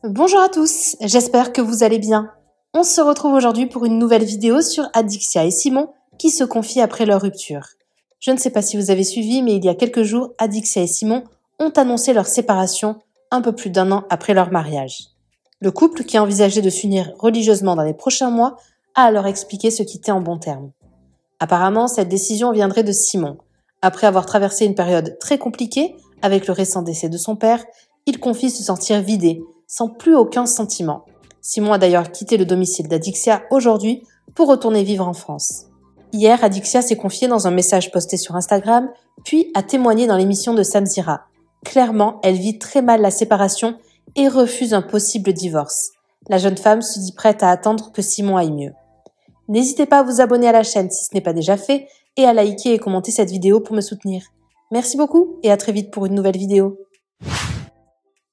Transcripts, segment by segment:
Bonjour à tous, j'espère que vous allez bien. On se retrouve aujourd'hui pour une nouvelle vidéo sur Adixia et Simon qui se confient après leur rupture. Je ne sais pas si vous avez suivi, mais il y a quelques jours, Adixia et Simon ont annoncé leur séparation un peu plus d'1 an après leur mariage. Le couple, qui envisageait de s'unir religieusement dans les prochains mois, a alors expliqué se quitter en bons termes. Apparemment, cette décision viendrait de Simon. Après avoir traversé une période très compliquée, avec le récent décès de son père, il confie se sentir vidé, sans plus aucun sentiment. Simon a d'ailleurs quitté le domicile d'Adixia aujourd'hui pour retourner vivre en France. Hier, Adixia s'est confiée dans un message posté sur Instagram, puis a témoigné dans l'émission de Samzira. Clairement, elle vit très mal la séparation et refuse un possible divorce. La jeune femme se dit prête à attendre que Simon aille mieux. N'hésitez pas à vous abonner à la chaîne si ce n'est pas déjà fait et à liker et commenter cette vidéo pour me soutenir. Merci beaucoup et à très vite pour une nouvelle vidéo.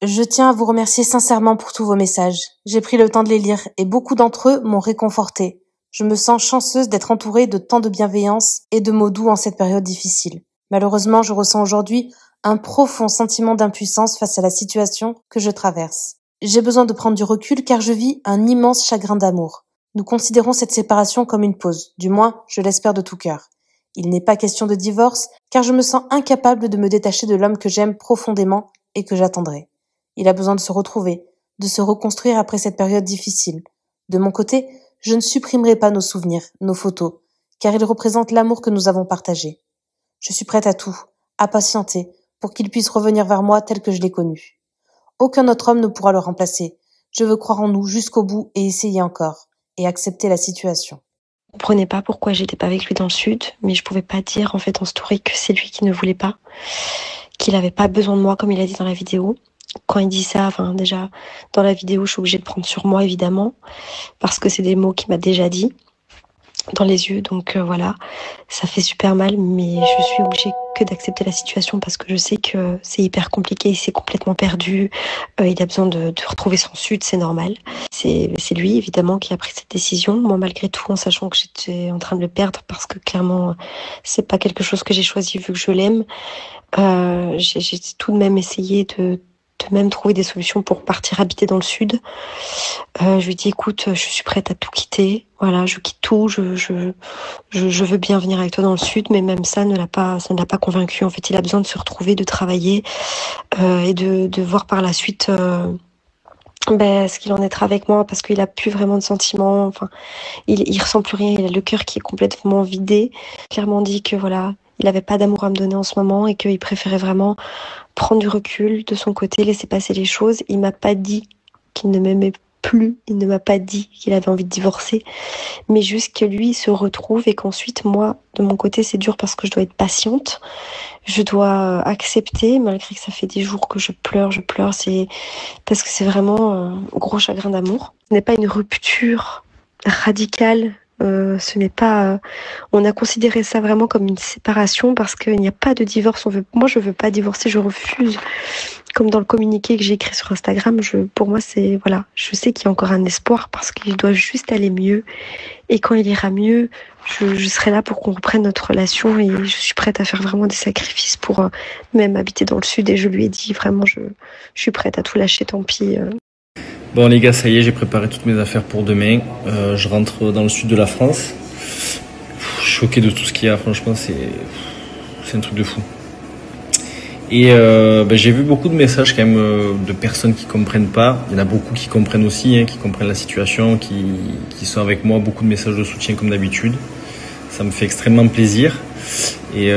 Je tiens à vous remercier sincèrement pour tous vos messages. J'ai pris le temps de les lire et beaucoup d'entre eux m'ont réconfortée. Je me sens chanceuse d'être entourée de tant de bienveillance et de mots doux en cette période difficile. Malheureusement, je ressens aujourd'hui un profond sentiment d'impuissance face à la situation que je traverse. J'ai besoin de prendre du recul car je vis un immense chagrin d'amour. Nous considérons cette séparation comme une pause, du moins je l'espère de tout cœur. Il n'est pas question de divorce car je me sens incapable de me détacher de l'homme que j'aime profondément et que j'attendrai. Il a besoin de se retrouver, de se reconstruire après cette période difficile. De mon côté, je ne supprimerai pas nos souvenirs, nos photos, car ils représentent l'amour que nous avons partagé. Je suis prête à tout, à patienter, pour qu'il puisse revenir vers moi tel que je l'ai connu. Aucun autre homme ne pourra le remplacer. Je veux croire en nous jusqu'au bout et essayer encore, et accepter la situation. Je ne comprenais pas pourquoi j'étais pas avec lui dans le sud, mais je pouvais pas dire en fait en story que c'est lui qui ne voulait pas, qu'il avait pas besoin de moi comme il a dit dans la vidéo. Quand il dit ça, enfin déjà dans la vidéo, je suis obligée de prendre sur moi évidemment, parce que c'est des mots qu'il m'a déjà dit dans les yeux, donc voilà, ça fait super mal, mais je suis obligée que d'accepter la situation parce que je sais que c'est hyper compliqué, il s'est complètement perdu, il a besoin de retrouver son sud, c'est normal. C'est lui évidemment qui a pris cette décision, moi malgré tout en sachant que j'étais en train de le perdre parce que clairement c'est pas quelque chose que j'ai choisi vu que je l'aime. J'ai tout de même essayé de même trouver des solutions pour partir habiter dans le sud. Je lui dis écoute, je suis prête à tout quitter. Voilà, je quitte tout. Je veux bien venir avec toi dans le sud, mais même ça ne l'a pas convaincu. En fait, il a besoin de se retrouver, de travailler et de voir par la suite ce qu'il en être avec moi parce qu'il a plus vraiment de sentiments. Enfin, il ressent plus rien. Il a le cœur qui est complètement vidé. Clairement dit que voilà, il avait pas d'amour à me donner en ce moment et qu'il préférait vraiment prendre du recul de son côté, laisser passer les choses. Il m'a pas dit qu'il ne m'aimait plus, il ne m'a pas dit qu'il avait envie de divorcer, mais juste que lui se retrouve et qu'ensuite moi, de mon côté, c'est dur parce que je dois être patiente, je dois accepter, malgré que ça fait des jours que je pleure, c'est parce que c'est vraiment un gros chagrin d'amour. Ce n'est pas une rupture radicale. Ce n'est pas. On a considéré ça vraiment comme une séparation parce qu'il n'y a pas de divorce. Moi, je veux pas divorcer, je refuse. Comme dans le communiqué que j'ai écrit sur Instagram, pour moi, c'est voilà. Je sais qu'il y a encore un espoir parce qu'il doit juste aller mieux. Et quand il ira mieux, je serai là pour qu'on reprenne notre relation et je suis prête à faire vraiment des sacrifices pour même habiter dans le sud. Et je lui ai dit vraiment, je suis prête à tout lâcher. Tant pis. Bon les gars, ça y est, j'ai préparé toutes mes affaires pour demain. Je rentre dans le sud de la France. Je suis choqué de tout ce qu'il y a, franchement, c'est un truc de fou. Et j'ai vu beaucoup de messages quand même de personnes qui comprennent pas. Il y en a beaucoup qui comprennent aussi, qui comprennent la situation, qui sont avec moi. Beaucoup de messages de soutien comme d'habitude. Ça me fait extrêmement plaisir. Et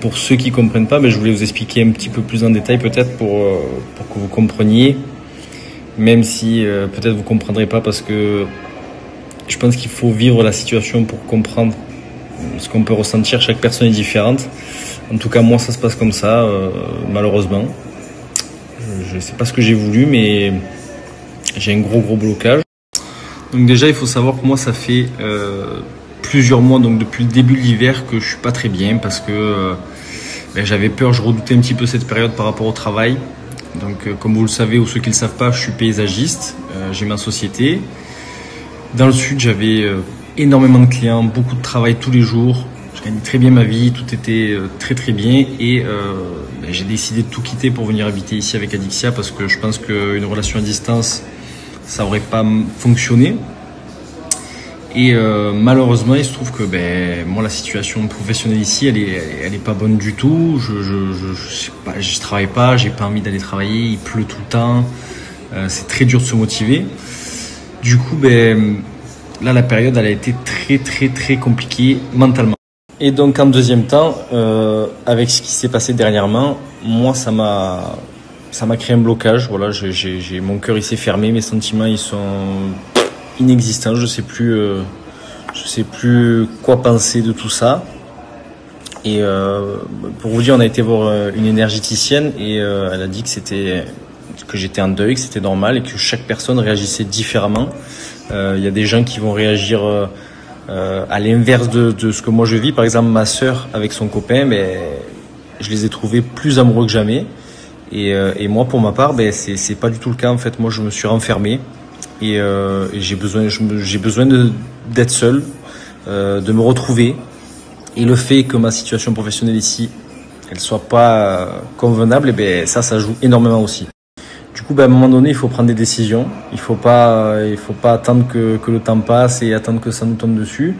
pour ceux qui comprennent pas, je voulais vous expliquer un petit peu plus en détail peut-être pour que vous compreniez. Même si peut-être vous comprendrez pas parce que je pense qu'il faut vivre la situation pour comprendre ce qu'on peut ressentir. Chaque personne est différente. En tout cas, moi, ça se passe comme ça, malheureusement. Je sais pas ce que j'ai voulu, mais j'ai un gros blocage. Donc déjà, il faut savoir que moi, ça fait plusieurs mois, donc depuis le début de l'hiver, que je suis pas très bien parce que j'avais peur, je redoutais un petit peu cette période par rapport au travail. Donc, comme vous le savez, ou ceux qui ne le savent pas, je suis paysagiste, j'ai ma société. Dans le sud, j'avais énormément de clients, beaucoup de travail tous les jours. Je gagnais très bien ma vie, tout était très très bien et j'ai décidé de tout quitter pour venir habiter ici avec Adixia parce que je pense qu'une relation à distance, ça aurait pas fonctionné. Et malheureusement, il se trouve que moi, la situation professionnelle ici, elle est pas bonne du tout. Je travaille pas, j'ai pas envie d'aller travailler, il pleut tout le temps, c'est très dur de se motiver. Du coup, là, la période, elle a été très très très compliquée mentalement. Et donc, en deuxième temps, avec ce qui s'est passé dernièrement, moi, ça m'a créé un blocage. Voilà, mon cœur, il s'est fermé, mes sentiments, ils sont inexistant, je sais plus quoi penser de tout ça. Et pour vous dire, on a été voir une énergéticienne et elle a dit que j'étais en deuil, que c'était normal et que chaque personne réagissait différemment. Il y a des gens qui vont réagir à l'inverse de ce que moi je vis. Par exemple, ma sœur avec son copain, je les ai trouvés plus amoureux que jamais. Et moi, pour ma part, c'est pas du tout le cas. En fait, moi, je me suis renfermé. Et j'ai besoin d'être seul, de me retrouver. Et le fait que ma situation professionnelle ici, elle soit pas convenable, ça joue énormément aussi. Du coup, à un moment donné, il faut prendre des décisions. Il faut pas attendre que le temps passe et attendre que ça nous tombe dessus.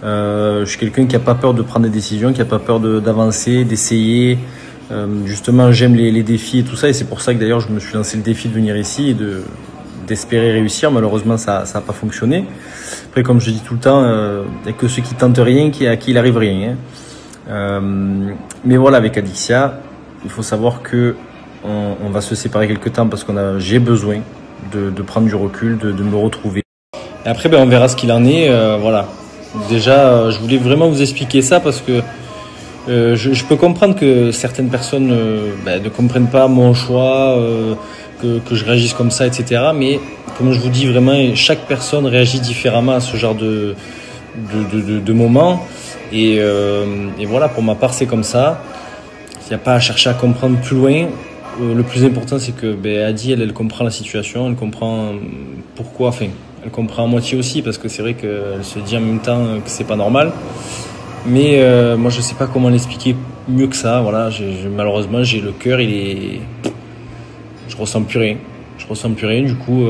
Je suis quelqu'un qui a pas peur de prendre des décisions, qui a pas peur d'avancer, d'essayer. Justement, j'aime les défis et tout ça. Et c'est pour ça que d'ailleurs, je me suis lancé le défi de venir ici et d'espérer réussir. Malheureusement, ça n'a pas fonctionné. Après, comme je dis tout le temps, il n'y a que ceux qui tentent rien à qui il arrive rien. Mais voilà, avec Adixia, il faut savoir que on va se séparer quelque temps parce j'ai besoin de prendre du recul, de me retrouver. Et après, on verra ce qu'il en est. Voilà. Déjà, je voulais vraiment vous expliquer ça parce que je peux comprendre que certaines personnes ne comprennent pas mon choix, que je réagisse comme ça, etc. Mais comme je vous dis vraiment, chaque personne réagit différemment à ce genre de moment. Et voilà, pour ma part, c'est comme ça. Il n'y a pas à chercher à comprendre plus loin. Le plus important, c'est que Adi, elle comprend la situation, elle comprend pourquoi. Enfin, elle comprend à moitié aussi, parce que c'est vrai qu'elle se dit en même temps que c'est pas normal. Mais moi, je sais pas comment l'expliquer mieux que ça. Voilà, malheureusement, j'ai le cœur, je ressens plus rien. Je ressens plus rien. Du coup,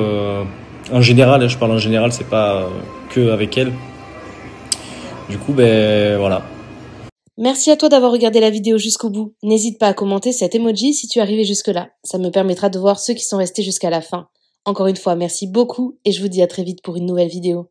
en général, je parle en général, c'est pas que avec elle. Du coup, voilà. Merci à toi d'avoir regardé la vidéo jusqu'au bout. N'hésite pas à commenter cet emoji si tu es arrivé jusque-là. Ça me permettra de voir ceux qui sont restés jusqu'à la fin. Encore une fois, merci beaucoup et je vous dis à très vite pour une nouvelle vidéo.